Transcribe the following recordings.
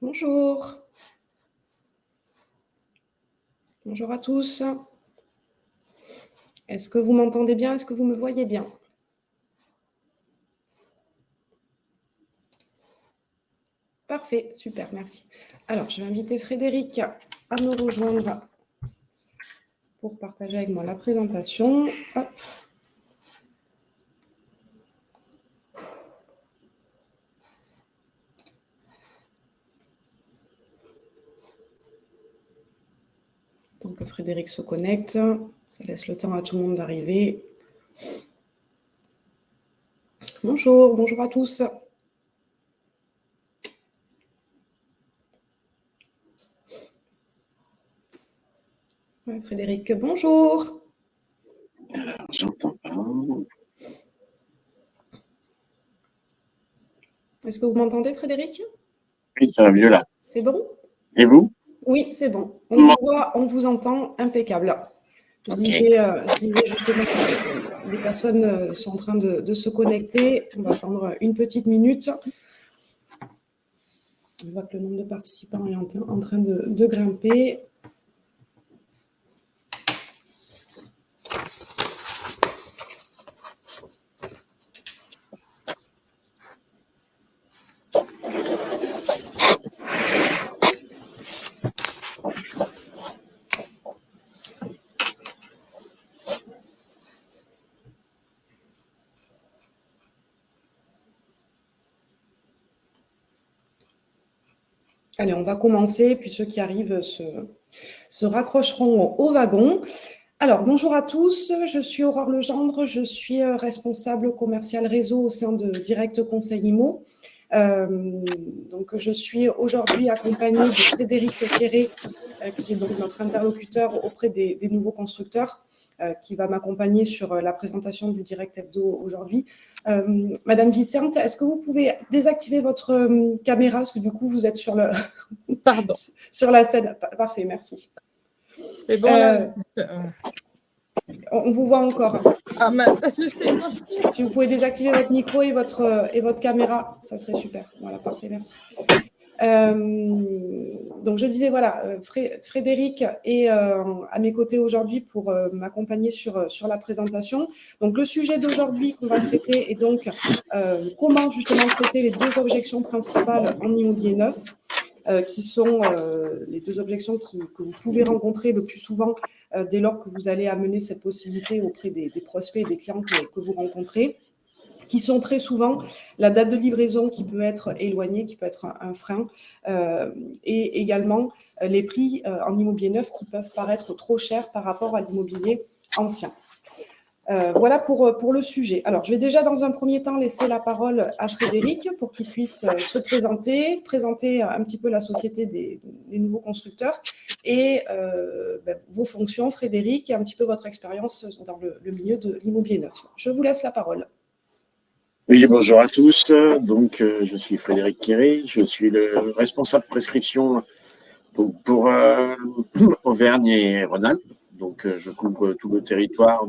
Bonjour. Bonjour à tous. Est-ce que vous m'entendez bien? Est-ce que vous me voyez bien? Parfait, super, merci. Alors, je vais inviter Frédéric à me rejoindre pour partager avec moi la présentation. Hop. Tant que Frédéric se connecte, ça laisse le temps à tout le monde d'arriver. Bonjour, bonjour à tous. Ouais, Frédéric, bonjour. J'entends pas. Est-ce que vous m'entendez, Frédéric? Oui, ça va mieux là. C'est bon? Et vous? Oui, c'est bon. On vous voit, on vous entend, impeccable. Je disais justement que les personnes sont en train de se connecter. On va attendre une petite minute. On voit que le nombre de participants est en train de grimper. Allez, on va commencer, puis ceux qui arrivent se raccrocheront au wagon. Alors, bonjour à tous, je suis Aurore Legendre, je suis responsable commercial réseau au sein de Direct Conseil IMO. Donc, je suis aujourd'hui accompagnée de Frédéric Quéré, qui est donc notre interlocuteur auprès des nouveaux constructeurs, qui va m'accompagner sur la présentation du Direct Hebdo aujourd'hui. Madame Vicente, est-ce que vous pouvez désactiver votre caméra, parce que du coup, vous êtes sur la scène. Parfait, merci. C'est bon, là on vous voit encore. Ah mince, je sais pas. Si vous pouvez désactiver votre micro et votre caméra, ça serait super. Voilà, parfait, merci. Donc, je disais, voilà, Frédéric est à mes côtés aujourd'hui pour m'accompagner sur la présentation. Donc, le sujet d'aujourd'hui qu'on va traiter est donc comment justement traiter les deux objections principales en immobilier neuf, qui sont les deux objections que vous pouvez rencontrer le plus souvent dès lors que vous allez amener cette possibilité auprès des prospects et des clients que vous rencontrez, qui sont très souvent la date de livraison qui peut être éloignée, qui peut être un frein, et également les prix en immobilier neuf qui peuvent paraître trop chers par rapport à l'immobilier ancien. Voilà pour le sujet. Alors, je vais déjà dans un premier temps laisser la parole à Frédéric pour qu'il puisse se présenter un petit peu la société des nouveaux constructeurs et vos fonctions, Frédéric, et un petit peu votre expérience dans le milieu de l'immobilier neuf. Je vous laisse la parole. Oui, bonjour à tous. Donc, je suis Frédéric Quéré, je suis le responsable prescription pour Auvergne et Rhône-Alpes. Donc, je couvre tout le territoire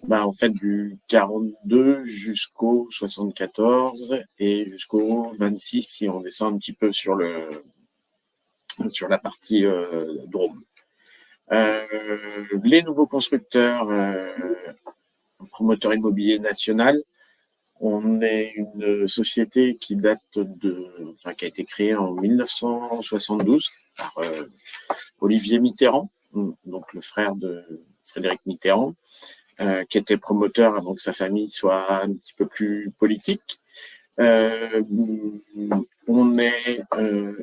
en fait, du 42 jusqu'au 74 et jusqu'au 26 si on descend un petit peu sur la partie Drôme. Les nouveaux constructeurs, promoteur immobilier national. On est une société qui qui a été créée en 1972 par Olivier Mitterrand, donc le frère de Frédéric Mitterrand, qui était promoteur avant que sa famille soit un petit peu plus politique. On est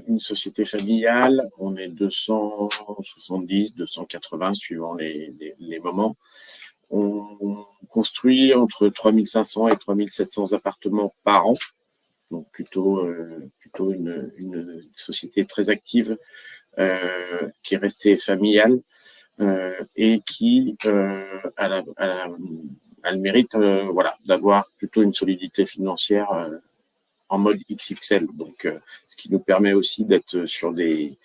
une société familiale, on est 270, 280 suivant les moments. On construit entre 3500 et 3700 appartements par an, donc plutôt une société très active qui est restée familiale et qui a le mérite d'avoir plutôt une solidité financière en mode XXL, donc ce qui nous permet aussi d'être sur des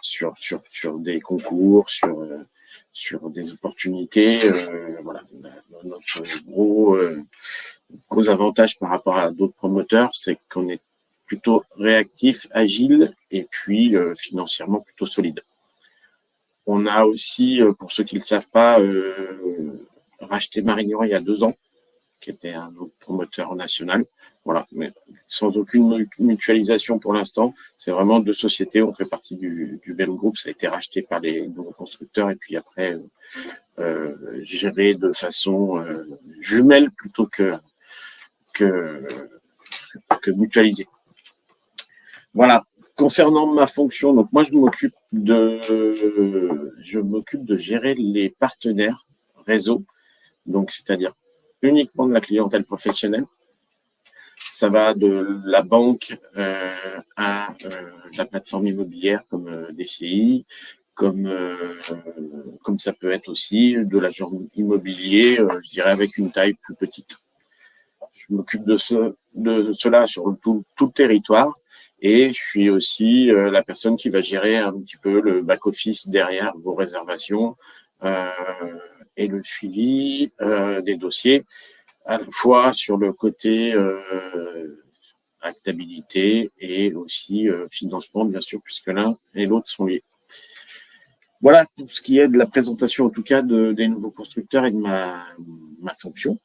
sur des concours, sur des opportunités. Notre gros avantage par rapport à d'autres promoteurs, c'est qu'on est plutôt réactif, agile et puis financièrement plutôt solide. On a aussi, pour ceux qui ne le savent pas, racheté Marignan il y a 2 ans, qui était un autre promoteur national. Voilà, mais sans aucune mutualisation pour l'instant. C'est vraiment 2 sociétés. On fait partie du même groupe. Ça a été racheté par les nouveaux constructeurs et puis après géré de façon jumelle plutôt que mutualisée. Voilà. Concernant ma fonction, donc moi je m'occupe de gérer les partenaires réseau, donc c'est-à-dire uniquement de la clientèle professionnelle. Ça va de la banque à la plateforme immobilière comme DCI, comme ça peut être aussi de l'agent immobilier, je dirais avec une taille plus petite. Je m'occupe de cela sur tout le territoire. Et je suis aussi la personne qui va gérer un petit peu le back-office derrière vos réservations et le suivi des dossiers, à la fois sur le côté actabilité et aussi financement, bien sûr, puisque l'un et l'autre sont liés. Voilà pour ce qui est de la présentation, en tout cas, des nouveaux constructeurs et de ma fonction.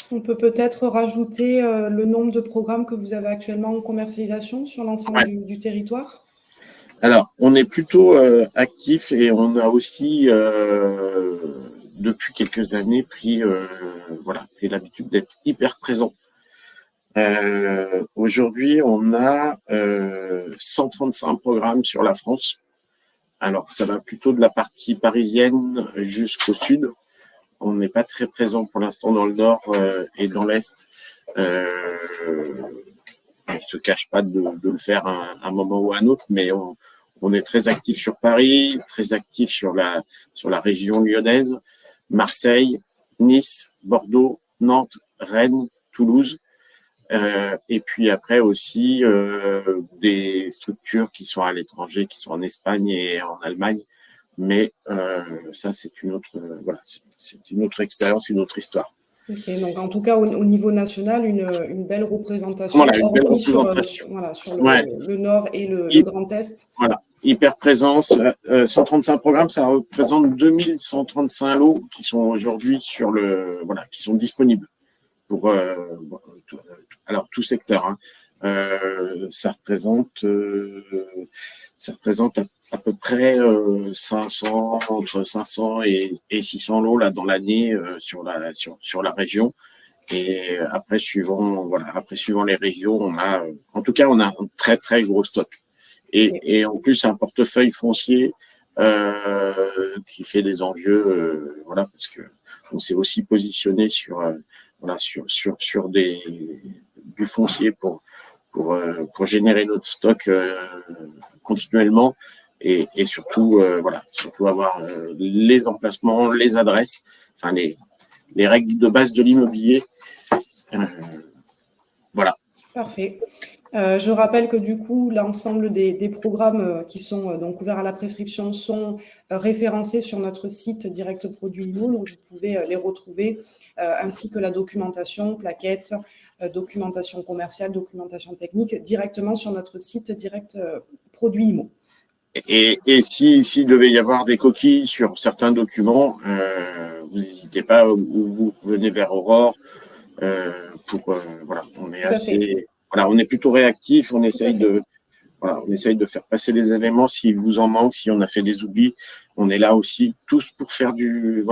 On peut peut-être rajouter le nombre de programmes que vous avez actuellement en commercialisation sur l'ensemble du territoire. Alors, on est plutôt actif et on a aussi, depuis quelques années, pris l'habitude d'être hyper présent. Aujourd'hui, on a 135 programmes sur la France. Alors, ça va plutôt de la partie parisienne jusqu'au sud. On n'est pas très présent pour l'instant dans le nord et dans l'est. On ne se cache pas de le faire à un moment ou à un autre, mais on est très actif sur Paris, très actif sur la région lyonnaise, Marseille, Nice, Bordeaux, Nantes, Rennes, Toulouse. Et puis après aussi des structures qui sont à l'étranger, qui sont en Espagne et en Allemagne. Mais ça, c'est une autre, c'est une autre expérience, une autre histoire. Okay, donc en tout cas, au niveau national, une belle représentation. Voilà, une belle représentation. Sur le Nord et le Grand Est. Voilà, hyper présence. 135 programmes, ça représente 2135 lots qui sont aujourd'hui qui sont disponibles pour tout secteur. Hein. Ça représente à peu près entre 500 et 600 lots là dans l'année sur la région. Et après suivant les régions, on a un très très gros stock. Et en plus un portefeuille foncier qui fait des envieux, parce que on s'est aussi positionné sur du foncier pour générer notre stock continuellement et surtout avoir les emplacements, les adresses, enfin les règles de base de l'immobilier. Voilà. Parfait. Je rappelle que du coup, l'ensemble des programmes qui sont donc ouverts à la prescription sont référencés sur notre site Direct Produit Immo, donc vous pouvez les retrouver, ainsi que la documentation, plaquettes, documentation commerciale, documentation technique, directement sur notre site Direct Produit Immo. Et s'il devait y avoir des coquilles sur certains documents, vous n'hésitez pas, ou vous venez vers Aurore on est assez... on est plutôt réactif, on essaye de faire passer les éléments s'il vous en manque, si on a fait des oublis, on est là aussi tous pour faire du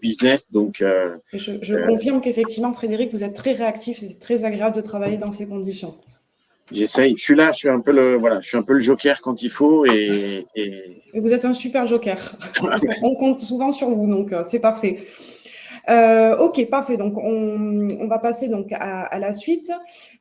business. Donc, je confirme qu'effectivement, Frédéric, vous êtes très réactif et c'est très agréable de travailler dans ces conditions. J'essaye, je suis un peu le joker quand il faut et vous êtes un super joker. On compte souvent sur vous, donc c'est parfait. Ok, parfait. Donc, on va passer donc à la suite.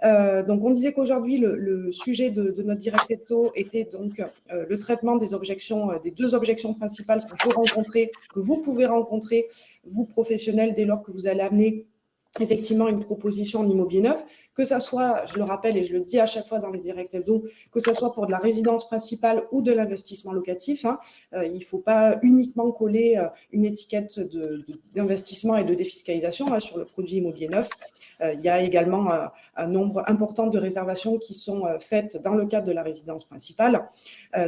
Donc, on disait qu'aujourd'hui, le sujet de notre direct hebdo était donc le traitement des objections, des 2 objections principales que vous pouvez rencontrer, vous professionnels, dès lors que vous allez amener effectivement une proposition en immobilier neuf, que ça soit, je le rappelle et je le dis à chaque fois dans les directs hebdo, que ça soit pour de la résidence principale ou de l'investissement locatif. Il ne faut pas uniquement coller une étiquette d'investissement et de défiscalisation sur le produit immobilier neuf. Il y a également un nombre important de réservations qui sont faites dans le cadre de la résidence principale.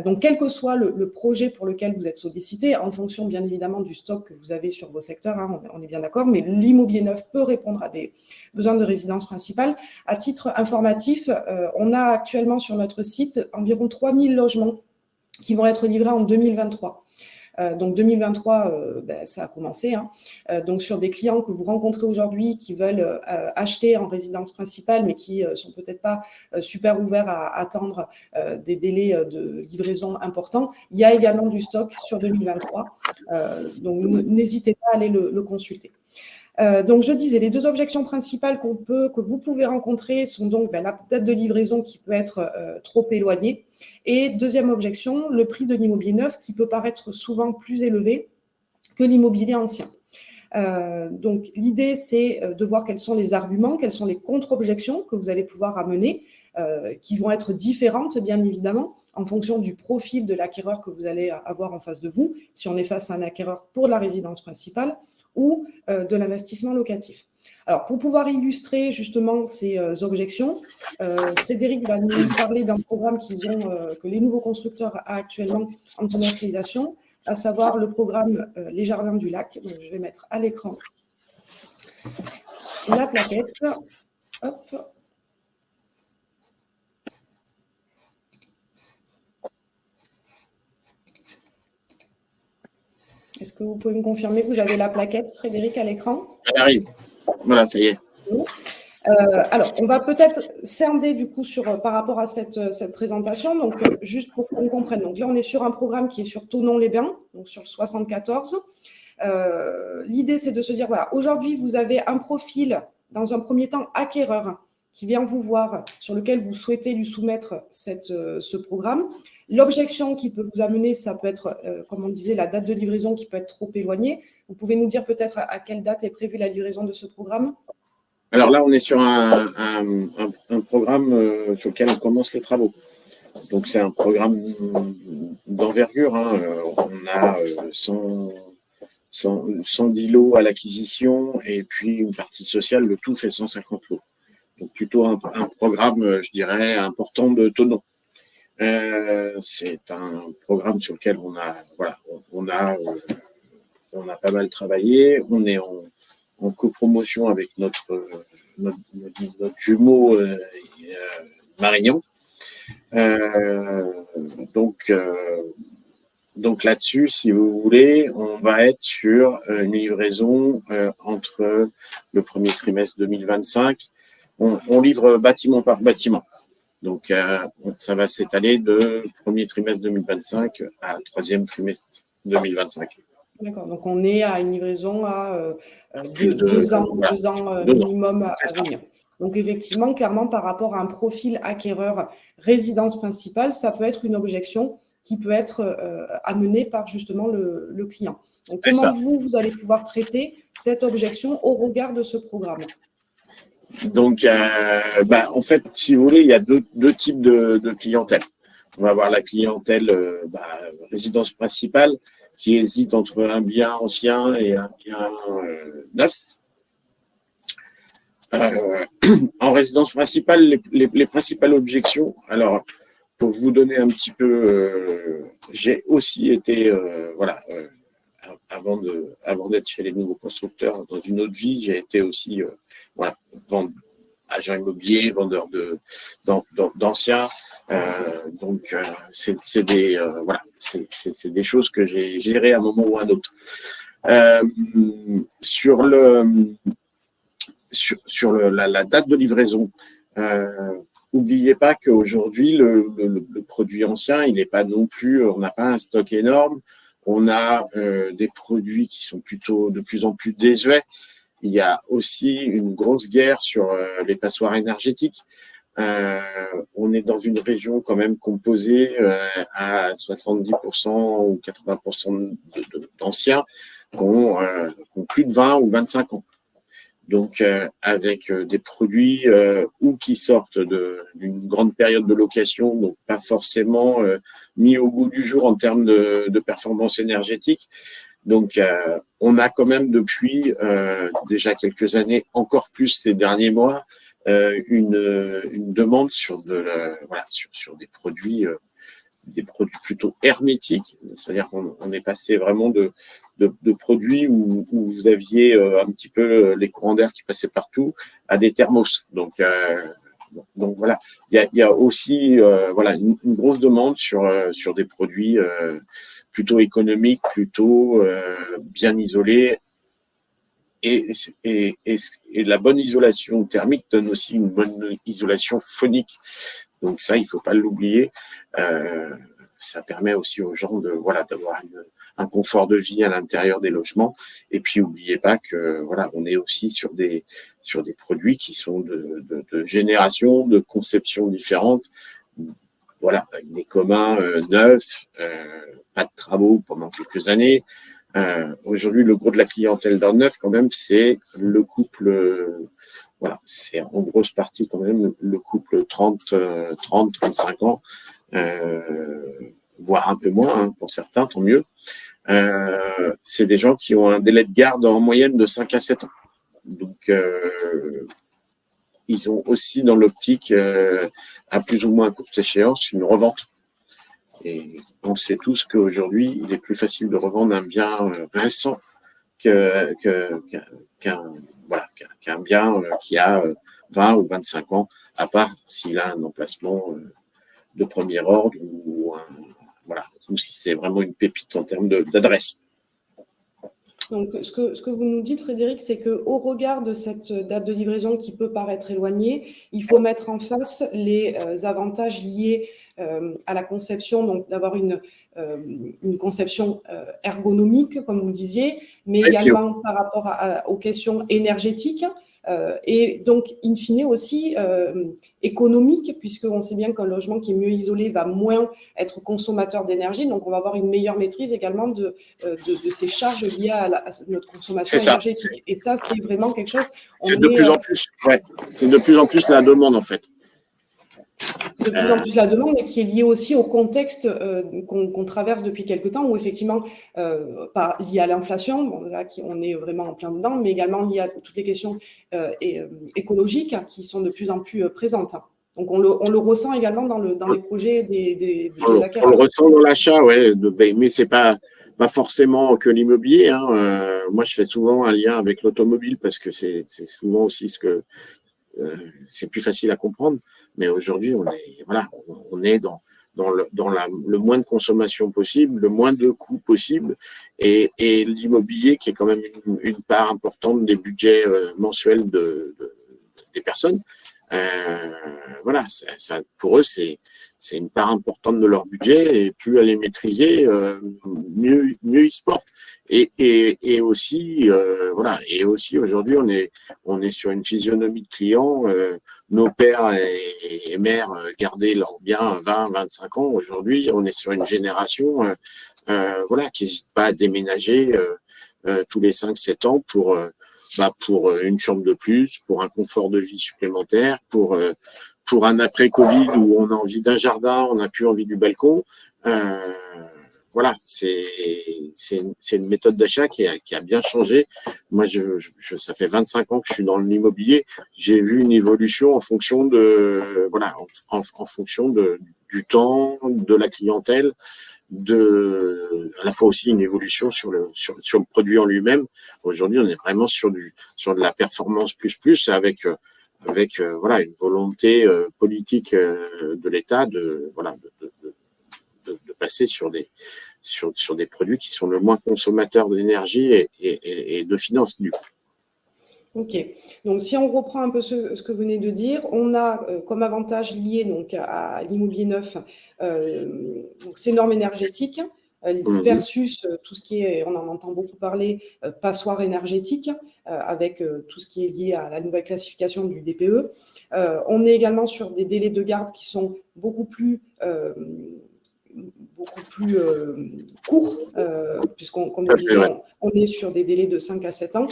Donc, quel que soit le projet pour lequel vous êtes sollicité, en fonction bien évidemment du stock que vous avez sur vos secteurs, on est bien d'accord, mais l'immobilier neuf peut répondre à des besoins de résidence principale. À titre informatif, on a actuellement sur notre site environ 3000 logements qui vont être livrés en 2023. Donc 2023, ça a commencé. Donc sur des clients que vous rencontrez aujourd'hui qui veulent acheter en résidence principale, mais qui sont peut-être pas super ouverts à attendre des délais de livraison importants, il y a également du stock sur 2023. Donc n'hésitez pas à aller le consulter. Donc, je disais, les deux objections principales que vous pouvez rencontrer sont donc la date de livraison qui peut être trop éloignée. Et deuxième objection, le prix de l'immobilier neuf qui peut paraître souvent plus élevé que l'immobilier ancien. Donc, l'idée, c'est de voir quels sont les arguments, quelles sont les contre-objections que vous allez pouvoir amener, qui vont être différentes, bien évidemment, en fonction du profil de l'acquéreur que vous allez avoir en face de vous, si on est face à un acquéreur pour la résidence principale, ou de l'investissement locatif. Alors, pour pouvoir illustrer justement ces objections, Frédéric va nous parler d'un programme que les nouveaux constructeurs ont actuellement en commercialisation, à savoir le programme Les Jardins du Lac. Donc, je vais mettre à l'écran la plaquette. Hop. Est-ce que vous pouvez me confirmer que vous avez la plaquette, Frédéric, à l'écran? Elle arrive. Voilà, ça y est. Alors, on va peut-être scinder du coup par rapport à cette présentation. Donc, juste pour qu'on comprenne. Donc là, on est sur un programme qui est sur Thonon-les-Bains, donc sur le 74. L'idée, c'est de se dire, voilà, aujourd'hui, vous avez un profil, dans un premier temps, acquéreur, qui vient vous voir, sur lequel vous souhaitez lui soumettre ce programme. L'objection qui peut vous amener, ça peut être, comme on disait, la date de livraison qui peut être trop éloignée. Vous pouvez nous dire peut-être à quelle date est prévue la livraison de ce programme? Alors là, on est sur un programme sur lequel on commence les travaux. Donc, c'est un programme d'envergure. On a 110 lots à l'acquisition et puis une partie sociale. Le tout fait 150 lots. Donc, plutôt un programme, je dirais, important de Thonon. C'est un programme sur lequel on a pas mal travaillé. On est en copromotion avec notre jumeau Marignan. Donc là-dessus, si vous voulez, on va être sur une livraison entre le premier trimestre 2025. On livre bâtiment par bâtiment. Donc, ça va s'étaler de premier trimestre 2025 à troisième trimestre 2025. D'accord. Donc, on est à une livraison à deux ans minimum à venir. Donc, effectivement, clairement, par rapport à un profil acquéreur résidence principale, ça peut être une objection qui peut être amenée par justement le client. Donc, comment vous allez pouvoir traiter cette objection au regard de ce programme? Donc, en fait, si vous voulez, il y a deux types de clientèle. On va avoir la clientèle résidence principale qui hésite entre un bien ancien et un bien neuf. En résidence principale, les principales objections, alors, pour vous donner un petit peu, j'ai aussi été, avant d'être chez les nouveaux constructeurs, dans une autre vie, j'ai été aussi agent immobilier, vendeur d'anciens. Donc, c'est des choses que j'ai gérées à un moment ou à un autre. Sur la date de livraison, n'oubliez pas qu'aujourd'hui, le produit ancien, il n'est pas non plus, on n'a pas un stock énorme. On a des produits qui sont plutôt de plus en plus désuets. Il y a aussi une grosse guerre sur les passoires énergétiques. On est dans une région quand même composée à 70% ou 80% d'anciens qui ont plus de 20 ou 25 ans. donc avec des produits ou qui sortent d'une grande période de location, donc pas forcément mis au goût du jour en termes de performance énergétique. Donc, on a quand même depuis déjà quelques années, encore plus ces derniers mois, une demande sur sur des produits plutôt hermétiques, c'est-à-dire qu'on est passé vraiment de produits où vous aviez un petit peu les courants d'air qui passaient partout à des thermos. Donc voilà, il y a aussi une grosse demande sur des produits plutôt économiques, plutôt bien isolés. Et la bonne isolation thermique donne aussi une bonne isolation phonique. Donc ça, il faut pas l'oublier. Ça permet aussi aux gens d'avoir un confort de vie à l'intérieur des logements. Et puis, n'oubliez pas que on est aussi sur des produits qui sont de génération, de conception différentes. Voilà, des communs neufs, pas de travaux pendant quelques années. Aujourd'hui, le gros de la clientèle dans le neuf, quand même, c'est le couple. C'est en grosse partie quand même le couple 30-35 ans, voire un peu moins pour certains, tant mieux. C'est des gens qui ont un délai de garde en moyenne de 5 à 7 ans. Donc, ils ont aussi dans l'optique, à plus ou moins courte échéance, une revente. Et on sait tous qu'aujourd'hui, il est plus facile de revendre un bien récent qu'un bien qui a 20 ou 25 ans, à part s'il a un emplacement de premier ordre ou si c'est vraiment une pépite en termes d'adresse. Donc, ce que vous nous dites, Frédéric, c'est qu'au regard de cette date de livraison qui peut paraître éloignée, il faut mettre en face les avantages liés à la conception, donc d'avoir une conception ergonomique, comme vous le disiez, mais également par rapport aux questions énergétiques. Et donc, in fine aussi économique, puisqu'on sait bien qu'un logement qui est mieux isolé va moins être consommateur d'énergie, donc on va avoir une meilleure maîtrise également de ces charges liées à notre consommation énergétique. Et ça, c'est vraiment quelque chose… C'est de plus en plus la demande, en fait. De plus en plus la demande, mais qui est liée aussi au contexte qu'on traverse depuis quelque temps, où effectivement, lié à l'inflation, bon, là, on est vraiment en plein dedans, mais également lié à toutes les questions écologiques qui sont de plus en plus présentes. Donc, on le ressent également dans les projets des acquéreurs. On le ressent dans l'achat, oui, mais c'est pas forcément que l'immobilier. Moi, je fais souvent un lien avec l'automobile parce que c'est souvent aussi c'est plus facile à comprendre. Mais aujourd'hui, on est dans le moins de consommation possible, le moins de coûts possible, et l'immobilier qui est quand même une part importante des budgets mensuels des personnes. Pour eux, c'est une part importante de leur budget, et plus elle est maîtrisée, mieux ils se portent. Et aussi, et aussi aujourd'hui, on est sur une physionomie de clients. Nos pères et mères gardaient leurs biens 20-25 ans. Aujourd'hui, on est sur une génération qui n'hésite pas à déménager tous les 5-7 ans pour une chambre de plus, pour un confort de vie supplémentaire, pour un après-Covid où on a envie d'un jardin, on n'a plus envie du balcon. C'est une méthode d'achat qui a bien changé. Moi, ça fait 25 ans que je suis dans l'immobilier. J'ai vu une évolution en fonction en fonction du temps, de la clientèle, à la fois aussi une évolution sur le produit en lui-même. Aujourd'hui, on est vraiment sur de la performance plus avec une volonté politique de l'État de passer sur des produits qui sont le moins consommateurs d'énergie et de finances du coup. Ok, donc si on reprend un peu ce que vous venez de dire, on a comme avantage lié donc à l'immobilier neuf ces normes énergétiques versus tout ce qui est, on en entend beaucoup parler, passoire énergétique, avec tout ce qui est lié à la nouvelle classification du DPE. On est également sur des délais de garde qui sont beaucoup plus beaucoup plus court, puisqu'on, comme vous disiez, on est sur des délais de 5 à 7 ans.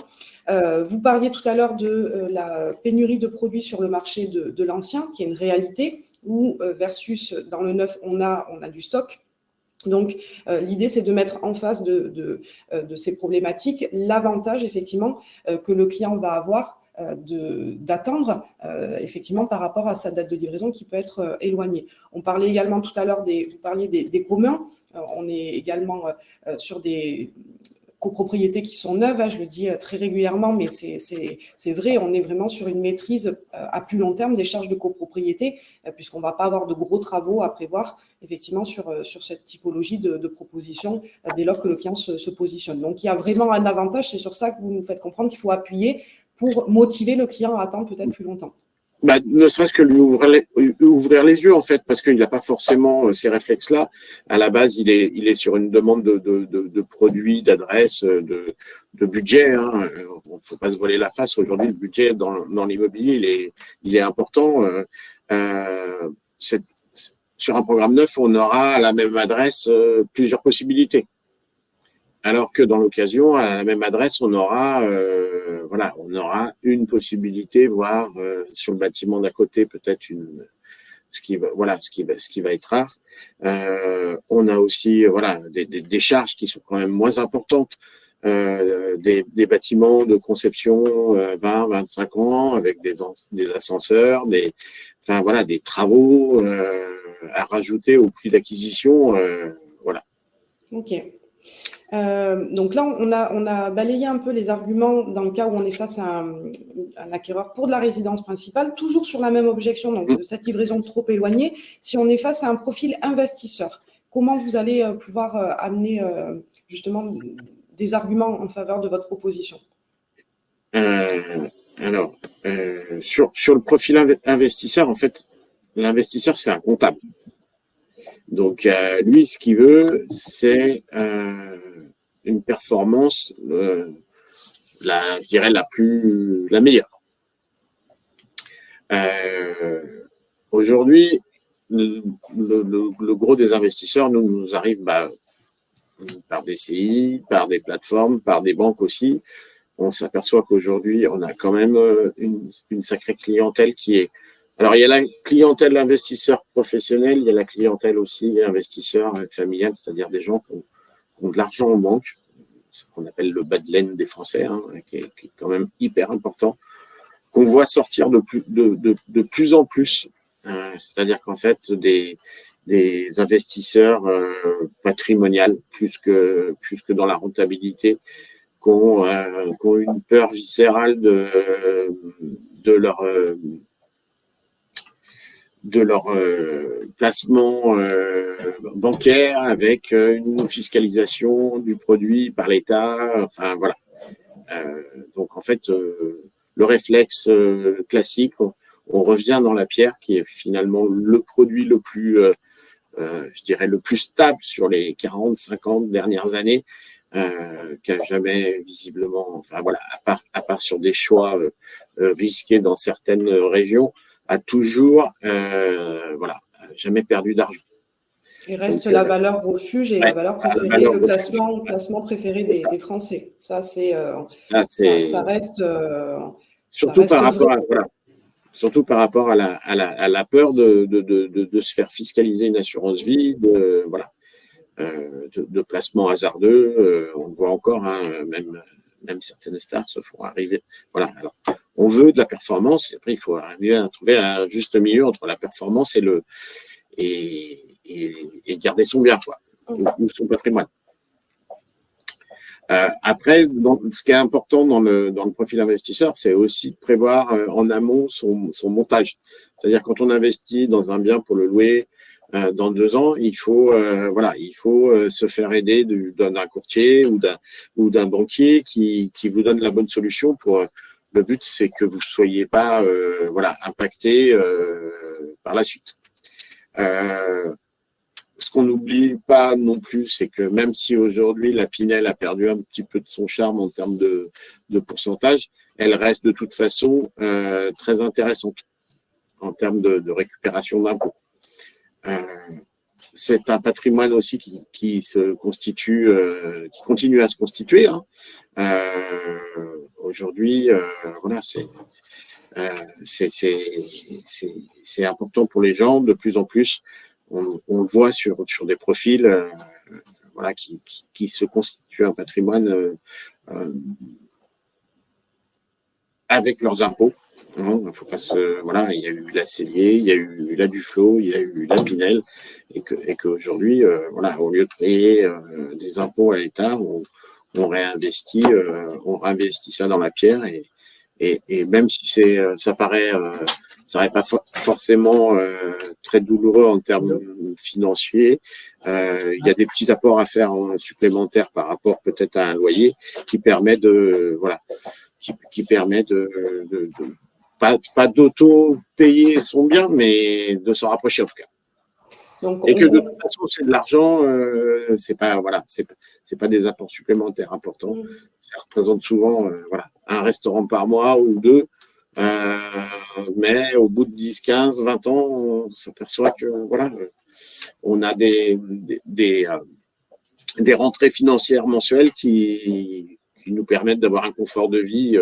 Vous parliez tout à l'heure de la pénurie de produits sur le marché de l'ancien, qui est une réalité, où versus dans le neuf, on a du stock. Donc, l'idée, c'est de mettre en face de ces problématiques l'avantage, effectivement, que le client va avoir d'attendre, effectivement, par rapport à sa date de livraison qui peut être éloignée. On parlait également tout à l'heure, vous parliez des communs. On est également sur des copropriétés qui sont neuves, je le dis très régulièrement, mais c'est vrai, on est vraiment sur une maîtrise à plus long terme des charges de copropriété, puisqu'on ne va pas avoir de gros travaux à prévoir, effectivement, sur cette typologie de proposition dès lors que le client se positionne. Donc, il y a vraiment un avantage, c'est sur ça que vous nous faites comprendre qu'il faut appuyer pour motiver le client à attendre peut-être plus longtemps. Ne serait-ce que lui ouvrir les yeux, en fait, parce qu'il n'a pas forcément ces réflexes-là. À la base, il est sur une demande de produits, d'adresses, de budget. Hein. Il ne faut pas se voiler la face. Aujourd'hui, le budget dans l'immobilier, il est important. Sur un programme neuf, on aura à la même adresse plusieurs possibilités. Alors que dans l'occasion, à la même adresse, on aura une possibilité, voire sur le bâtiment d'à côté, peut-être ce qui va être rare. On a aussi des charges qui sont quand même moins importantes, des bâtiments de conception 20-25 ans avec des ascenseurs, des travaux à rajouter au prix d'acquisition, voilà. Ok. Donc là, on a balayé un peu les arguments dans le cas où on est face à un acquéreur pour de la résidence principale, toujours sur la même objection, donc de cette livraison trop éloignée. Si on est face à un profil investisseur, comment vous allez pouvoir amener justement des arguments en faveur de votre proposition? Sur le profil investisseur, en fait, l'investisseur, c'est un comptable. Donc, lui, ce qu'il veut, c'est une performance, je dirais la meilleure. Aujourd'hui, le gros des investisseurs nous arrive par des CI, par des plateformes, par des banques aussi. On s'aperçoit qu'aujourd'hui, on a quand même une sacrée clientèle qui est... Alors, il y a la clientèle investisseur professionnel, il y a la clientèle aussi investisseur familial, c'est-à-dire des gens qui ont de l'argent en banque, ce qu'on appelle le bas de laine des Français, hein, qui est quand même hyper important, qu'on voit sortir de plus en plus. C'est-à-dire qu'en fait, des investisseurs patrimoniaux, plus que dans la rentabilité, qui ont une peur viscérale de leur placement bancaire avec une fiscalisation du produit par l'État. Enfin, voilà. Donc, en fait, le réflexe classique, on revient dans la pierre, qui est finalement le produit le plus, je dirais, le plus stable sur les 40-50 dernières années, qui a jamais visiblement, enfin voilà, à part sur des choix risqués dans certaines régions, a toujours, jamais perdu d'argent. Il reste la valeur refuge et la valeur préférée, le placement préféré des Français. Ça, ça reste. Surtout par rapport à la peur de se faire fiscaliser une assurance vie, de placement hasardeux. On le voit encore, hein, même certaines stars se font arriver. Voilà. Alors, on veut de la performance, et après, il faut arriver à trouver un juste milieu entre la performance et garder son bien, quoi, ou son patrimoine. Après, ce qui est important dans le profil investisseur, c'est aussi de prévoir en amont son montage. C'est-à-dire, quand on investit dans un bien pour le louer dans 2 ans, il faut se faire aider d'un courtier ou d'un banquier qui vous donne la bonne solution pour. Le but, c'est que vous ne soyez pas impacté par la suite. Ce qu'on n'oublie pas non plus, c'est que même si aujourd'hui la Pinel a perdu un petit peu de son charme en termes de pourcentage, elle reste de toute façon très intéressante en termes de récupération d'impôts. c'est un patrimoine aussi qui se constitue, qui continue à se constituer. Hein. Aujourd'hui, voilà, c'est important pour les gens. De plus en plus, on le voit sur des profils voilà, qui se constituent un patrimoine avec leurs impôts. Il faut pas voilà, il y a eu la Cellier, il y a eu la Duflot, il y a eu la Pinel, et qu'aujourd'hui, voilà, au lieu de payer des impôts à l'État, on réinvestit ça dans la pierre, et même si ça paraît pas forcément très douloureux en termes financiers, il y a des petits apports à faire supplémentaires par rapport peut-être à un loyer qui permet qui permet pas d'auto-payer son bien, mais de s'en rapprocher en tout cas. Donc, et que de toute façon, c'est de l'argent, c'est pas des apports supplémentaires importants. Ça représente souvent voilà, un restaurant par mois ou deux, mais au bout de 10, 15, 20 ans, on s'aperçoit que voilà, on a des rentrées financières mensuelles qui nous permettent d'avoir un confort de vie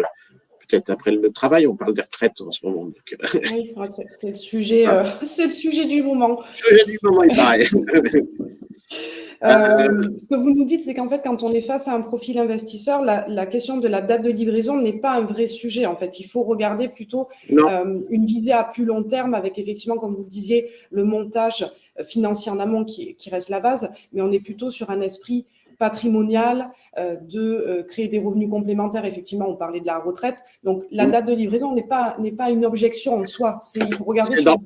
peut-être après le travail. On parle des retraites en ce moment. Donc... Oui, c'est le sujet, c'est le sujet du moment. Le sujet du moment, il paraît. Ce que vous nous dites, c'est qu'en fait, quand on est face à un profil investisseur, la question de la date de livraison n'est pas un vrai sujet. En fait, il faut regarder plutôt une visée à plus long terme avec effectivement, comme vous le disiez, le montage financier en amont qui reste la base, mais on est plutôt sur un esprit patrimonial, de créer des revenus complémentaires. Effectivement, on parlait de la retraite. Donc, la date de livraison n'est pas une objection en soi. Il faut regarder sur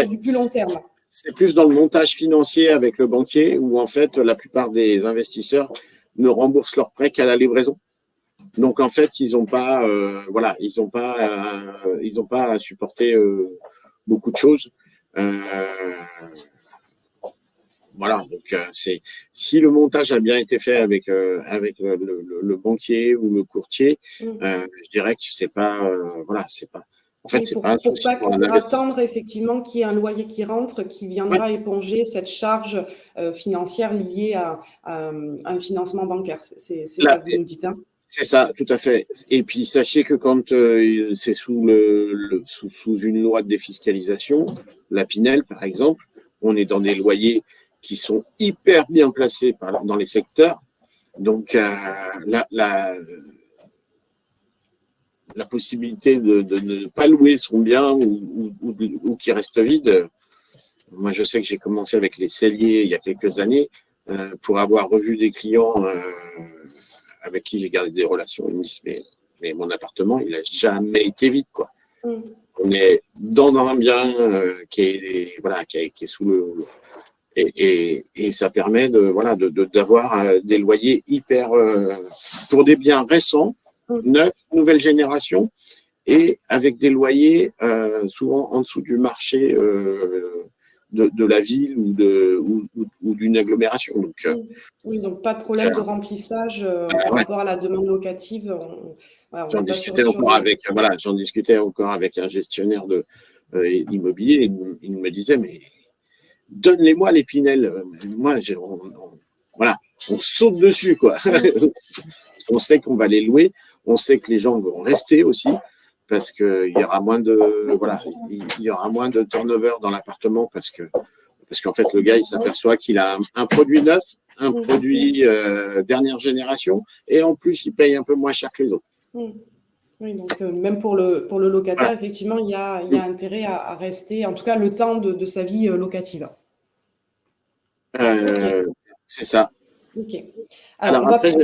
du plus long terme. C'est plus dans le montage financier avec le banquier où, en fait, la plupart des investisseurs ne remboursent leurs prêts qu'à la livraison. Donc, en fait, ils n'ont pas, à supporter beaucoup de choses. Voilà, donc si le montage a bien été fait avec le banquier ou le courtier, je dirais que c'est pas c'est pas. En fait, c'est pas un souci pour attendre effectivement qu'il y ait un loyer qui rentre, qui viendra éponger cette charge financière liée à un financement bancaire. C'est ça que vous nous dites, hein? C'est ça, tout à fait. Et puis sachez que quand c'est sous une loi de défiscalisation, la Pinel par exemple, on est dans des loyers qui sont hyper bien placés dans les secteurs. Donc, la possibilité de ne pas louer son bien ou qui reste vide. Moi, je sais que j'ai commencé avec les celliers il y a quelques années pour avoir revu des clients avec qui j'ai gardé des relations. Ils me disent, mais mon appartement, il n'a jamais été vide, quoi. On est dans un bien qui est sous le... Et ça permet d'avoir des loyers hyper pour des biens récents, neufs, nouvelle génération, et avec des loyers souvent en dessous du marché de la ville ou d'une agglomération. Donc, oui, donc pas de problème de remplissage par rapport à la demande locative. J'en discutais encore avec un gestionnaire de immobilier. Il me disait, mais donne-les-moi les Pinel. Moi, on saute dessus, quoi. On sait qu'on va les louer, on sait que les gens vont rester aussi, parce qu'il y aura moins de turnover dans l'appartement, parce qu'en fait, le gars, il s'aperçoit qu'il a un produit neuf, un produit dernière génération, et en plus, il paye un peu moins cher que les autres. Oui, donc même pour le locataire, effectivement, il y a intérêt à rester, en tout cas, le temps de sa vie locative. C'est ça. Ok. Alors après,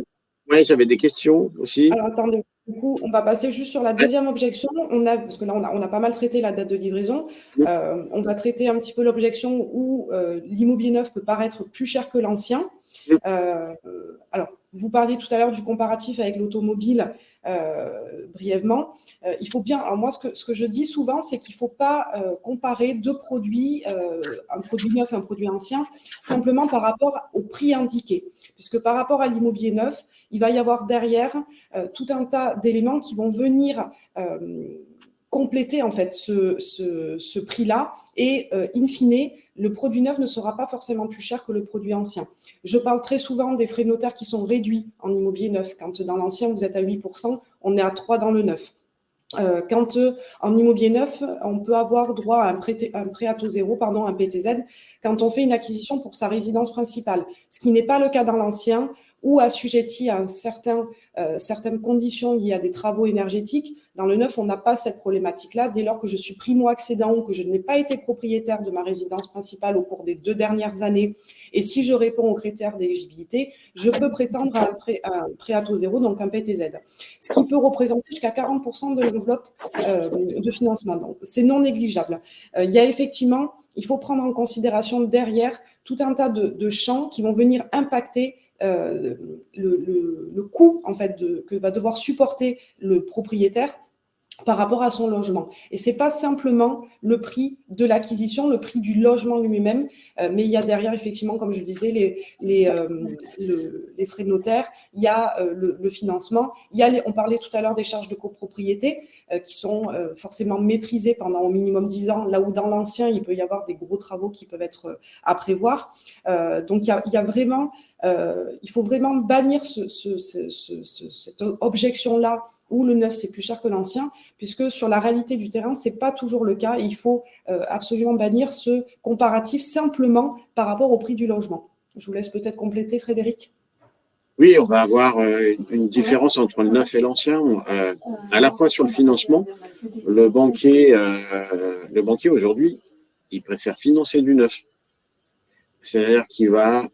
j'avais des questions aussi. Alors attendez, du coup, on va passer juste sur la deuxième objection. Parce que là, on a pas mal traité la date de livraison. On va traiter un petit peu l'objection où l'immobilier neuf peut paraître plus cher que l'ancien. Alors, vous parliez tout à l'heure du comparatif avec l'automobile. Brièvement, il faut bien. Alors moi, ce que je dis souvent, c'est qu'il ne faut pas comparer deux produits, un produit neuf et un produit ancien, simplement par rapport au prix indiqué, puisque par rapport à l'immobilier neuf, il va y avoir derrière tout un tas d'éléments qui vont venir compléter en fait ce prix-là et in fine, le produit neuf ne sera pas forcément plus cher que le produit ancien. Je parle très souvent des frais notaires qui sont réduits en immobilier neuf. Quand dans l'ancien, vous êtes à 8%, on est à 3% dans le neuf. Quand en immobilier neuf, on peut avoir droit à un prêt à taux zéro, un PTZ, quand on fait une acquisition pour sa résidence principale, ce qui n'est pas le cas dans l'ancien, ou assujetti à certaines conditions liées à des travaux énergétiques. Dans le neuf, on n'a pas cette problématique-là. Dès lors que je suis primo-accédant ou que je n'ai pas été propriétaire de ma résidence principale au cours des 2 dernières années, et si je réponds aux critères d'éligibilité, je peux prétendre à un prêt à taux zéro, donc un PTZ, ce qui peut représenter jusqu'à 40% de l'enveloppe de financement. Donc, c'est non négligeable. Il y a effectivement, il faut prendre en considération derrière tout un tas de champs qui vont venir impacter le coût en fait que va devoir supporter le propriétaire par rapport à son logement. Et c'est pas simplement le prix de l'acquisition, le prix du logement lui-même, mais il y a derrière effectivement, comme je le disais, les frais de notaire, il y a le financement, il y a on parlait tout à l'heure des charges de copropriété qui sont forcément maîtrisées pendant au minimum 10 ans, là où dans l'ancien, il peut y avoir des gros travaux qui peuvent être à prévoir. Donc il y a vraiment il faut vraiment bannir cette objection-là où le neuf c'est plus cher que l'ancien, puisque sur la réalité du terrain, c'est pas toujours le cas. Et il faut absolument bannir ce comparatif simplement par rapport au prix du logement. Je vous laisse peut-être compléter, Frédéric. Oui, on va avoir une différence entre le neuf et l'ancien, à la fois sur le financement. Le banquier aujourd'hui, il préfère financer du neuf. C'est-à-dire qu'il va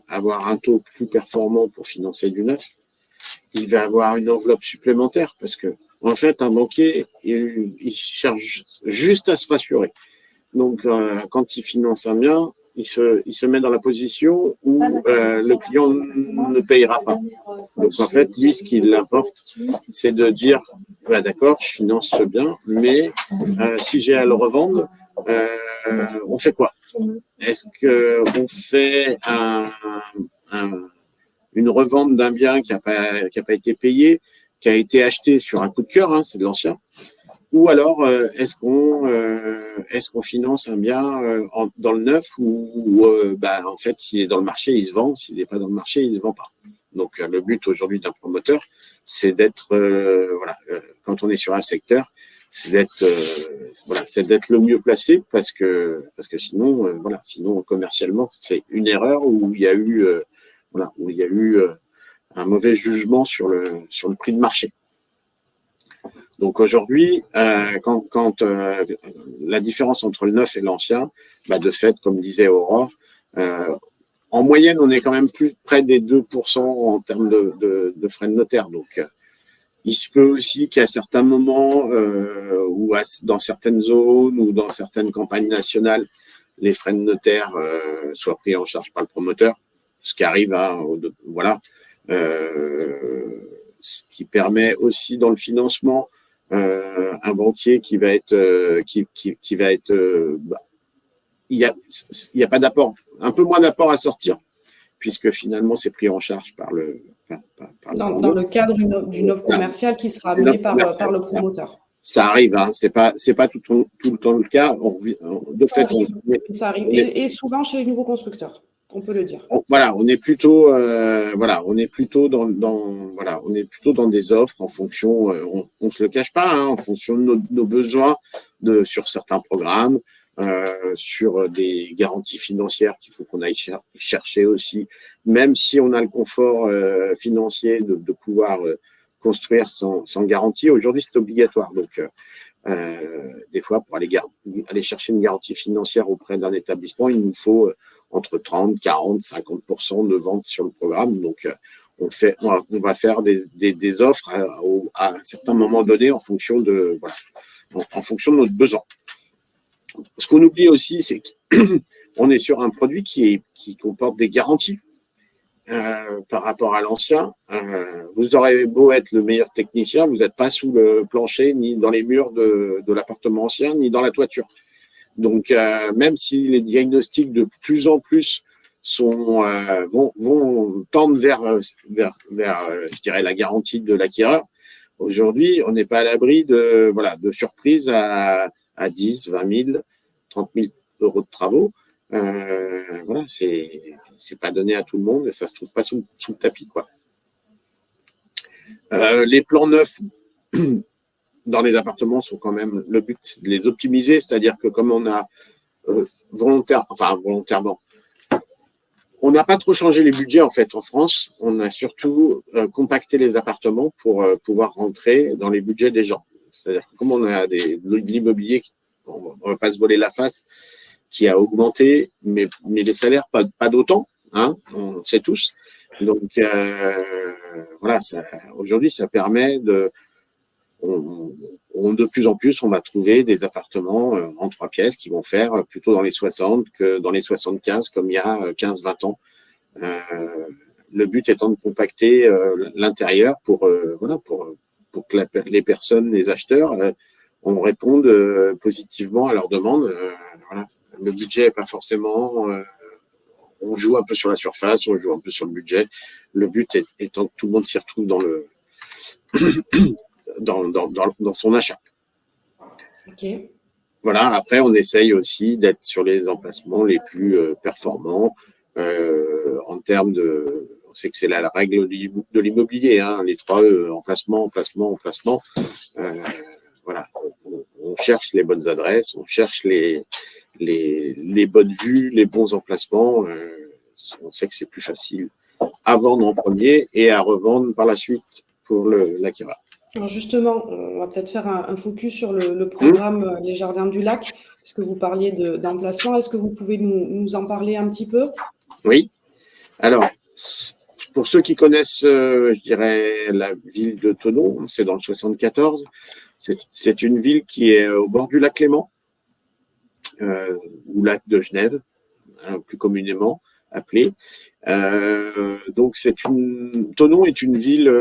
avoir un taux plus performant pour financer du neuf. Il va avoir une enveloppe supplémentaire parce que, en fait, un banquier, il cherche juste à se rassurer. Donc, quand il finance un bien, il se met dans la position où le client ne payera pas. Donc, en fait, lui, ce qui l'importe, c'est de dire, bah, d'accord, je finance ce bien, mais si j'ai à le revendre, on fait quoi? Est-ce qu'on fait une revente d'un bien qui a pas été payé, qui a été acheté sur un coup de cœur, hein, c'est de l'ancien, ou alors est-ce qu'on finance un bien dans le neuf ou en fait s'il est dans le marché il se vend, s'il n'est pas dans le marché il ne se vend pas. Donc le but aujourd'hui d'un promoteur c'est d'être quand on est sur un secteur c'est d'être le mieux placé parce que sinon sinon commercialement c'est une erreur où il y a eu un mauvais jugement sur le prix de marché. Donc aujourd'hui, quand la différence entre le neuf et l'ancien, de fait, comme disait Aurore, en moyenne, on est quand même plus près des 2% en termes de frais de notaire. Donc, il se peut aussi qu'à certains moments, ou dans certaines zones ou dans certaines campagnes nationales, les frais de notaire soient pris en charge par le promoteur, ce qui arrive, ce qui permet aussi dans le financement un banquier qui va être il y a pas d'apport, un peu moins d'apport à sortir puisque finalement c'est pris en charge par dans le cadre d'une offre commerciale qui sera amenée par le promoteur. Ça arrive, hein, c'est pas tout le temps le cas. Ça arrive. Et souvent chez les nouveaux constructeurs, on peut le dire. On est plutôt dans des offres en fonction, on se le cache pas, hein, en fonction de nos besoins sur certains programmes, sur des garanties financières qu'il faut qu'on aille chercher aussi, même si on a le confort financier de pouvoir construire sans garantie. Aujourd'hui, c'est obligatoire. Donc, des fois, pour aller chercher une garantie financière auprès d'un établissement, il nous faut entre 30, 40, 50% de vente sur le programme. Donc, on va faire des offres à un certain moment donné en fonction de notre besoin. Ce qu'on oublie aussi, c'est qu'on est sur un produit qui comporte des garanties par rapport à l'ancien. Vous aurez beau être le meilleur technicien, vous n'êtes pas sous le plancher, ni dans les murs de l'appartement ancien, ni dans la toiture. Donc, même si les diagnostics de plus en plus vont tendre vers je dirais, la garantie de l'acquéreur, aujourd'hui, on n'est pas à l'abri de surprises à 10, 20 000, 30 000 euros de travaux. Voilà, c'est pas donné à tout le monde et ça se trouve pas sous le tapis, quoi. Les plans neufs dans les appartements sont quand même, le but, c'est de les optimiser, c'est-à-dire que comme on a volontairement, on n'a pas trop changé les budgets en fait en France. On a surtout compacté les appartements pour pouvoir rentrer dans les budgets des gens. C'est-à-dire que comme on a de l'immobilier, on ne va pas se voler la face, qui a augmenté, mais les salaires pas d'autant, hein, on sait tous. Donc voilà, aujourd'hui ça permet de plus en plus, on va trouver des appartements en 3 pièces qui vont faire plutôt dans les 60 que dans les 75, comme il y a 15-20 ans. Le but étant de compacter l'intérieur pour que les personnes, les acheteurs, on réponde positivement à leurs demandes. Voilà. Le budget n'est pas forcément... on joue un peu sur la surface, on joue un peu sur le budget. Le but étant que tout le monde s'y retrouve dans le... dans son achat. Ok. Voilà, après, on essaye aussi d'être sur les emplacements les plus performants en termes de... On sait que c'est la règle de l'immobilier, hein, les 3 emplacement. Voilà, on cherche les bonnes adresses, on cherche les bonnes vues, les bons emplacements. On sait que c'est plus facile à vendre en premier et à revendre par la suite pour l'acquéreur. Alors justement, on va peut-être faire un focus sur le programme Les Jardins du Lac, puisque vous parliez d'emplacement. Est-ce que vous pouvez nous en parler un petit peu? Oui. Alors, pour ceux qui connaissent, je dirais, la ville de Thonon, c'est dans le 74. C'est une ville qui est au bord du lac Léman, ou lac de Genève, hein, plus communément appelé. Donc, Thonon est une ville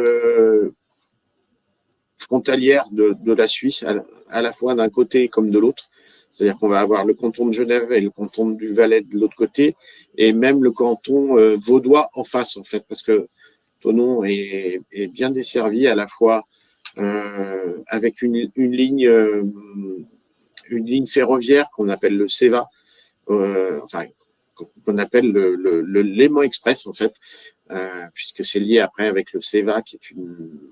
frontalière de la Suisse, à la fois d'un côté comme de l'autre. C'est-à-dire qu'on va avoir le canton de Genève et le canton du Valais de l'autre côté, et même le canton vaudois en face, en fait, parce que Thonon est bien desservi à la fois avec une ligne ferroviaire qu'on appelle le CEVA, qu'on appelle le Léman Express, en fait, puisque c'est lié après avec le CEVA, qui est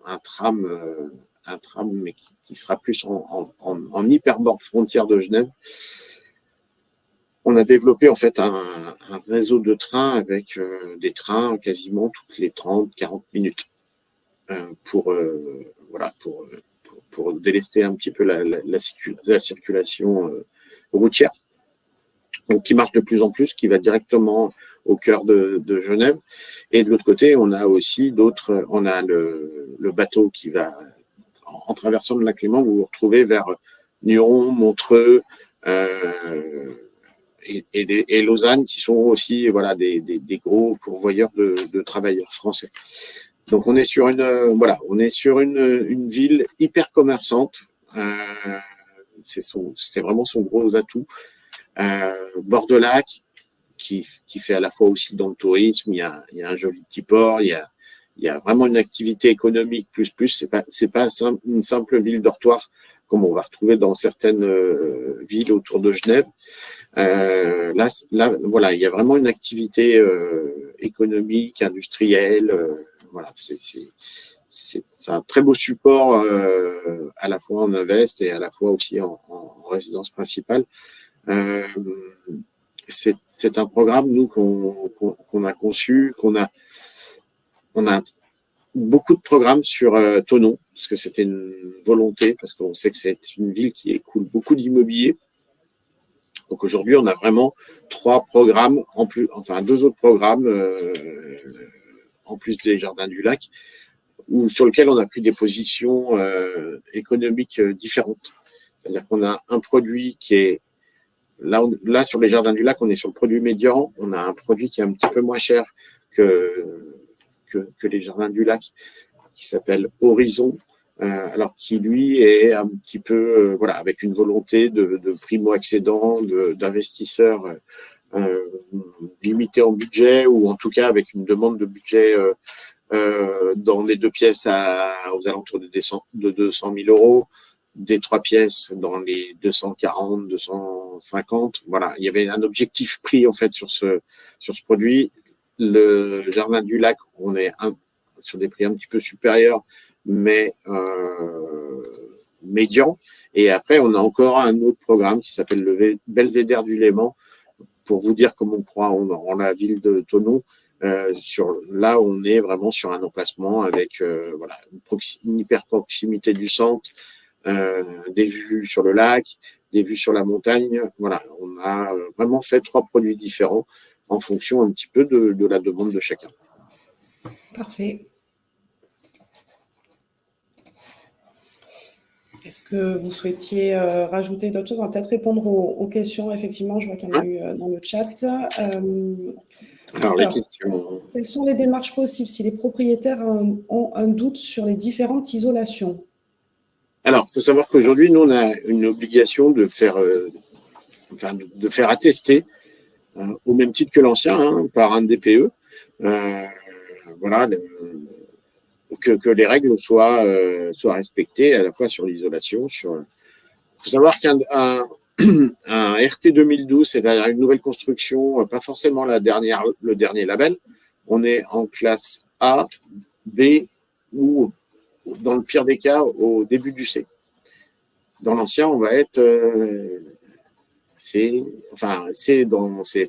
un tram, mais qui sera plus en hyperbord frontière de Genève. On a développé en fait un réseau de trains avec des trains quasiment toutes les 30-40 minutes pour délester un petit peu la circulation routière, donc qui marche de plus en plus, qui va directement au cœur de Genève. Et de l'autre côté, on a aussi on a le bateau qui va, en traversant le lac Léman, vous vous retrouvez vers Nyon, Montreux et Lausanne, qui sont aussi des gros pourvoyeurs de travailleurs français. Donc on est sur une ville hyper commerçante. C'est vraiment son gros atout. Bord de lac, qui fait à la fois aussi dans le tourisme. Il y a un joli petit port. Il y a vraiment une activité économique plus. C'est pas une simple ville dortoir comme on va retrouver dans certaines villes autour de Genève. Là, voilà, il y a vraiment une activité économique, industrielle. Voilà, c'est un très beau support à la fois en invest et à la fois aussi en résidence principale. C'est un programme, nous, qu'on a conçu, on a beaucoup de programmes sur Thonon, parce que c'était une volonté, parce qu'on sait que c'est une ville qui écoule beaucoup d'immobilier. Donc aujourd'hui, on a vraiment 3 programmes, deux autres programmes en plus des Jardins du Lac, sur lesquels on a pris des positions économiques différentes. C'est-à-dire qu'on a un produit qui est là sur les Jardins du Lac, on est sur le produit médian. On a un produit qui est un petit peu moins cher que les Jardins du Lac, qui s'appelle Horizon, alors qui lui est un petit peu avec une volonté de primo-accédants, d'investisseurs limités en budget, ou en tout cas avec une demande de budget dans des 2 pièces aux alentours de 200 000 euros, des 3 pièces dans les 240, 250. Voilà, il y avait un objectif prix en fait sur ce produit. Le Jardin du Lac, on est sur des prix un petit peu supérieurs, mais médians. Et après, on a encore un autre programme qui s'appelle le Belvédère du Léman, pour vous dire comme on croit en la ville de Thonon. Là, on est vraiment sur un emplacement avec voilà, une hyper proximité du centre, des vues sur le lac, des vues sur la montagne. Voilà, on a vraiment fait 3 produits différents en fonction un petit peu de la demande de chacun. Parfait. Est-ce que vous souhaitiez rajouter d'autres choses? On va peut-être répondre aux questions. Effectivement, je vois qu'il y en a eu dans le chat. Alors, les questions. Quelles sont les démarches possibles si les propriétaires ont un doute sur les différentes isolations? Alors, il faut savoir qu'aujourd'hui, nous, on a une obligation de faire attester, au même titre que l'ancien, par un DPE, voilà, que les règles soient respectées à la fois sur l'isolation. Il faut savoir qu'un RT 2012, c'est-à-dire une nouvelle construction, pas forcément le dernier label. On est en classe A, B ou, dans le pire des cas, au début du C. Dans l'ancien, on va être C, c'est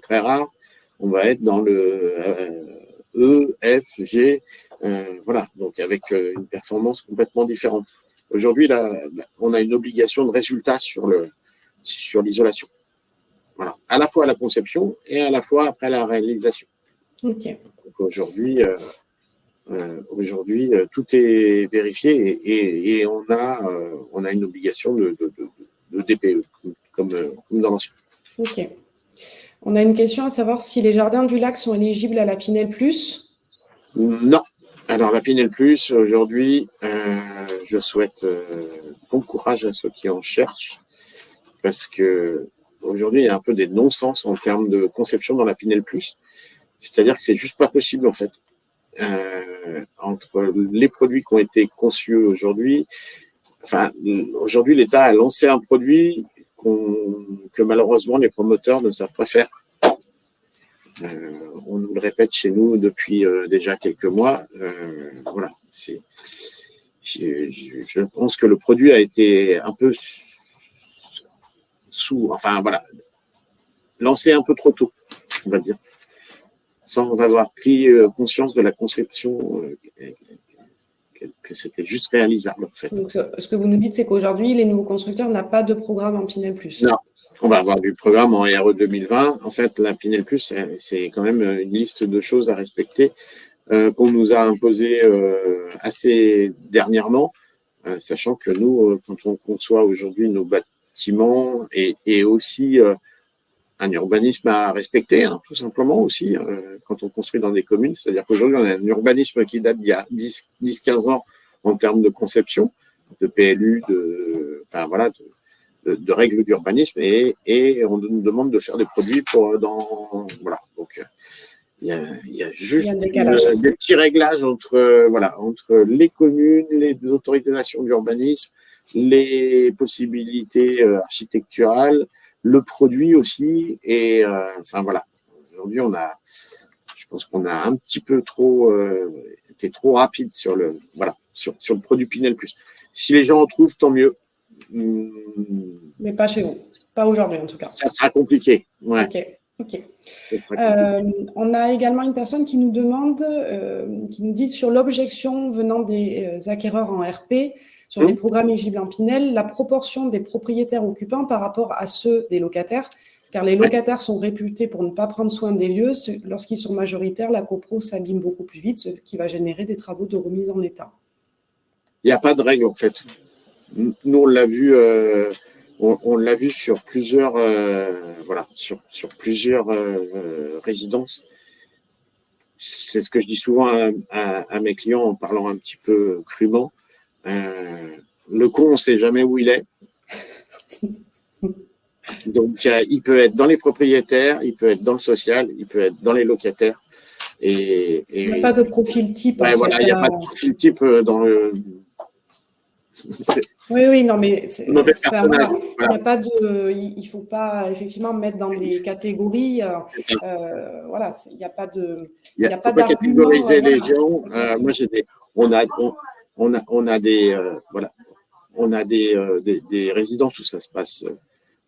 très rare. On va être dans le E, F, G, voilà, donc avec une performance complètement différente. Aujourd'hui, on a une obligation de résultat sur l'isolation. Voilà, à la fois à la conception et à la fois après la réalisation. Ok. Donc aujourd'hui, tout est vérifié et on a une obligation de DPE, comme dans l'ancien. Ok. On a une question à savoir si les jardins du lac sont éligibles à la Pinel Plus. Non. Alors, la Pinel Plus, aujourd'hui, je souhaite bon courage à ceux qui en cherchent, parce que aujourd'hui, il y a un peu des non-sens en termes de conception dans la Pinel Plus. C'est-à-dire que c'est juste pas possible, en fait. Entre les produits qui ont été conçus aujourd'hui, aujourd'hui, l'État a lancé un produit que malheureusement les promoteurs ne savent pas faire. On nous le répète chez nous depuis déjà quelques mois. Voilà, je pense que le produit a été un peu lancé un peu trop tôt, on va dire, sans avoir pris conscience de la conception, que c'était juste réalisable, en fait. Donc, ce que vous nous dites, c'est qu'aujourd'hui, les nouveaux constructeurs n'ont pas de programme en Pinel Plus. Non. On va avoir du programme en RE 2020. En fait, la Pinel Plus, c'est quand même une liste de choses à respecter qu'on nous a imposées assez dernièrement, sachant que nous, quand on conçoit aujourd'hui nos bâtiments et aussi un urbanisme à respecter, tout simplement aussi, quand on construit dans des communes, c'est-à-dire qu'aujourd'hui, on a un urbanisme qui date d'il y a 10-15 ans en termes de conception, de PLU, de règles d'urbanisme et on nous demande de faire des produits voilà. Donc il y a juste des petits réglages entre les communes, les autorisations d'urbanisme, les possibilités architecturales, le produit aussi et voilà. Aujourd'hui, je pense qu'on a un petit peu été trop rapide sur le produit Pinel Plus. Si les gens en trouvent, tant mieux. Mais pas chez vous, pas aujourd'hui en tout cas. Ça sera compliqué. Ouais. Ok. On a également une personne qui nous demande, qui nous dit sur l'objection venant des acquéreurs en RP, sur des programmes éligibles en Pinel, la proportion des propriétaires occupants par rapport à ceux des locataires, car les locataires sont réputés pour ne pas prendre soin des lieux. Lorsqu'ils sont majoritaires, la copro s'abîme beaucoup plus vite, ce qui va générer des travaux de remise en état. Il n'y a pas de règle en fait. Nous, on l'a vu, sur plusieurs, sur plusieurs résidences. C'est ce que je dis souvent à mes clients en parlant un petit peu crûment. Le con, on ne sait jamais où il est. Donc, il peut être dans les propriétaires, il peut être dans le social, il peut être dans les locataires. Et Il n'y a pas de profil type. ouais, En voilà, fait. il n'y a pas de profil type dans le. Oui, non, mais Mauvais enfin, personnage. voilà. Il Voilà, n'y a pas de, il faut pas effectivement mettre dans des catégories. c'est ça. Voilà, il n'y a pas de, Il il n'y a ne faut pas pas d'argument. catégoriser les Voilà, gens. Moi, exactement. on a des, voilà, on a des résidences où ça se passe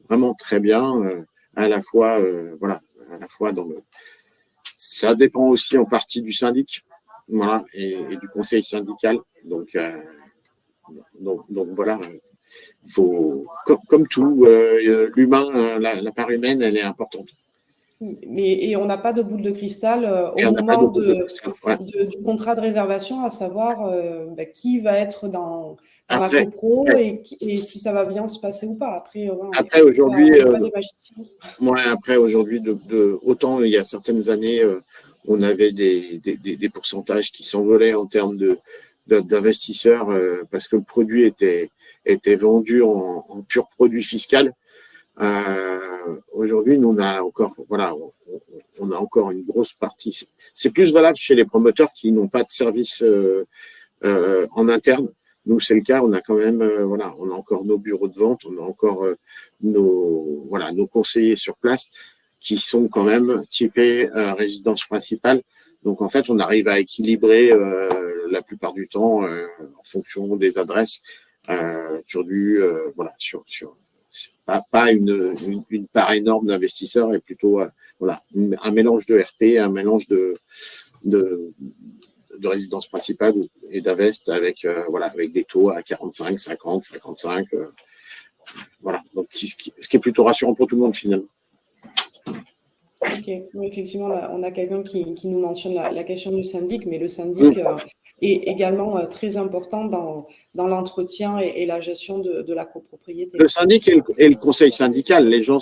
vraiment très bien, à la fois, voilà, à la fois dans le. Ça dépend aussi en partie du syndic, voilà, et du conseil syndical. Donc voilà, il faut, comme tout, l'humain, la part humaine, elle est importante. Et on n'a pas de boule de cristal au Et on n'a pas de moment boule de cristal. Ouais. du contrat de réservation, à savoir qui va être dans la Après, copro et si ça va bien se passer ou pas. Après, voilà, après aujourd'hui, on n'est pas des magiciens. après aujourd'hui, autant il y a certaines années, on avait des pourcentages qui s'envolaient en termes d'investisseurs parce que le produit était vendu en pur produit fiscal. Aujourd'hui, nous, on a encore une grosse partie. C'est plus valable chez les promoteurs qui n'ont pas de service en interne. Nous, c'est le cas. On a quand même, voilà, on a encore nos bureaux de vente, on a encore nos conseillers sur place qui sont quand même typés résidence principale. Donc, en fait, on arrive à équilibrer la plupart du temps en fonction des adresses sur pas une part énorme d'investisseurs et plutôt un mélange de RP, un mélange de résidence principale et d'Avest avec des taux à 45, 50, 55. Voilà. Donc, ce qui est plutôt rassurant pour tout le monde finalement. Ok, oui, effectivement, on a quelqu'un qui nous mentionne la question du syndic, mais le syndic est également très important dans l'entretien et la gestion de la copropriété. Le syndic et le conseil syndical, les gens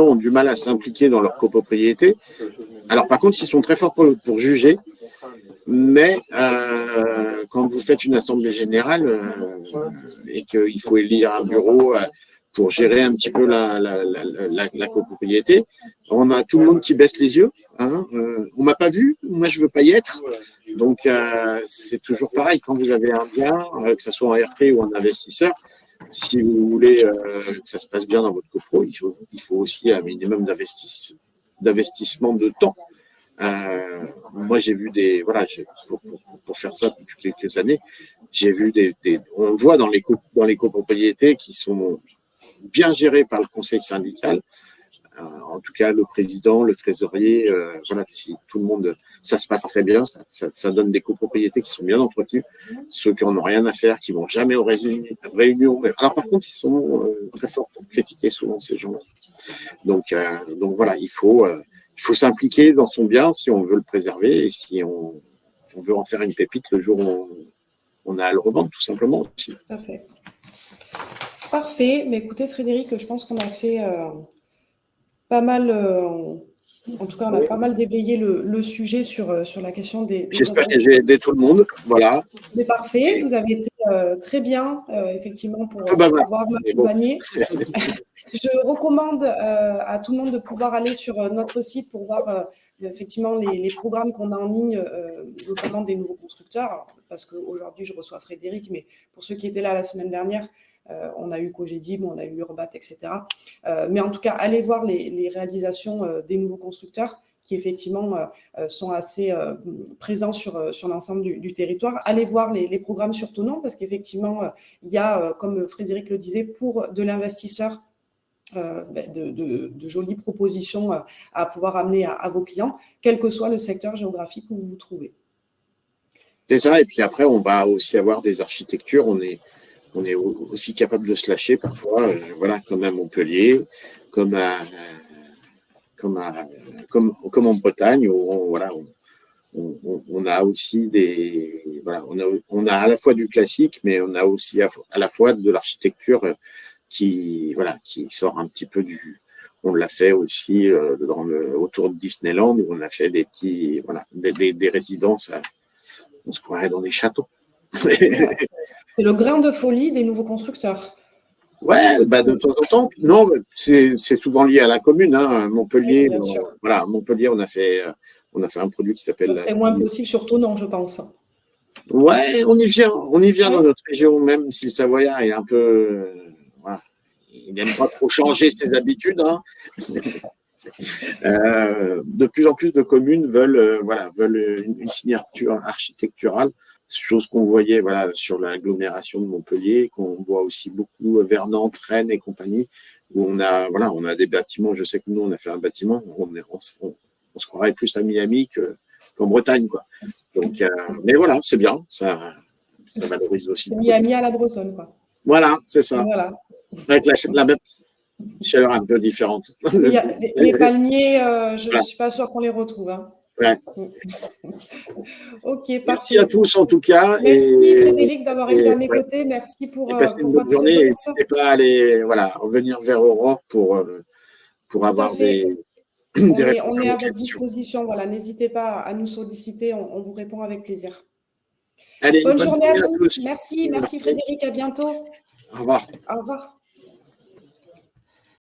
ont du mal à s'impliquer dans leur copropriété. Alors par contre, ils sont très forts pour juger, mais quand vous faites une assemblée générale et qu'il faut élire un bureau pour gérer un petit peu la copropriété, on a tout le monde qui baisse les yeux. Hein, on m'a pas vu, moi je veux pas y être. Donc c'est toujours pareil, quand vous avez un bien, que ce soit en RP ou en investisseur, si vous voulez que ça se passe bien dans votre copro, il faut aussi un minimum d'investissement de temps. Moi, j'ai vu pour faire ça depuis quelques années, j'ai vu on le voit dans les copropriétés qui sont bien gérées par le conseil syndical. En tout cas, le président, le trésorier, si tout le monde, ça se passe très bien, ça donne des copropriétés qui sont bien entretenues. Ceux qui n'en ont rien à faire, qui vont jamais aux réunions. Alors par contre, ils sont très forts pour critiquer souvent ces gens-là. Donc voilà, il faut s'impliquer dans son bien si on veut le préserver et si on veut en faire une pépite le jour où on a à le revendre, tout simplement. Aussi. Tout à fait. Parfait. Mais écoutez, Frédéric, je pense qu'on a fait pas mal. En tout cas, on a pas mal déblayé le sujet sur la question des J'espère que j'ai aidé tout le monde. Voilà. Mais parfait. Vous avez été très bien, effectivement, pour pouvoir m'accompagner. Bon. Je recommande à tout le monde de pouvoir aller sur notre site pour voir effectivement les programmes qu'on a en ligne, notamment des nouveaux constructeurs. Alors, parce qu'aujourd'hui, je reçois Frédéric, mais pour ceux qui étaient là la semaine dernière, on a eu Cogedim, on a eu Urbat, etc. Mais en tout cas, allez voir les réalisations des nouveaux constructeurs qui effectivement sont assez présents sur l'ensemble du territoire. Allez voir les programmes sur Tonon, parce qu'effectivement, il y a, comme Frédéric le disait, pour de l'investisseur, de jolies propositions à pouvoir amener à vos clients, quel que soit le secteur géographique où vous vous trouvez. C'est ça, et puis après, on va aussi avoir des architectures, on est aussi capable de se lâcher parfois, comme à Montpellier, comme en Bretagne, où on a aussi on a à la fois du classique, mais on a aussi à la fois de l'architecture qui sort un petit peu on l'a fait aussi autour de Disneyland, où on a fait des petits, des résidences, on se croirait dans des châteaux. C'est le grain de folie des nouveaux constructeurs. Ouais, de temps en temps. Non, c'est souvent lié à la commune. Hein. Montpellier, oui, Montpellier, on a fait On a fait un produit qui s'appelle… Ça serait moins possible sur Thonon, je pense. Ouais, on y vient dans notre région, même si le Savoyard est un peu… voilà, il n'aime pas trop changer ses habitudes. Hein. De plus en plus de communes veulent une signature architecturale, chose qu'on voyait sur l'agglomération de Montpellier, qu'on voit aussi beaucoup Vernantes, Rennes et compagnie, où on a des bâtiments. Je sais que nous, on a fait un bâtiment, on se croirait plus à Miami qu'en Bretagne, quoi. Donc, mais voilà, c'est bien, ça valorise aussi. Miami à la bretonne, quoi. Voilà, c'est ça. Voilà. Avec la même chaleur un peu différente. Les palmiers, je ne suis pas sûre qu'on les retrouve. Hein. Ouais. Ok, parfait. Merci à tous en tout cas. Merci Frédéric d'avoir été à mes côtés. Merci pour passez une bonne votre journée. présence. N'hésitez pas à aller revenir vers Aurore pour avoir des réponses. On est à votre disposition. Voilà, n'hésitez pas à nous solliciter. On vous répond avec plaisir. Allez, bonne journée à tous. tous. Merci Frédéric. À bientôt. Au revoir. Au revoir.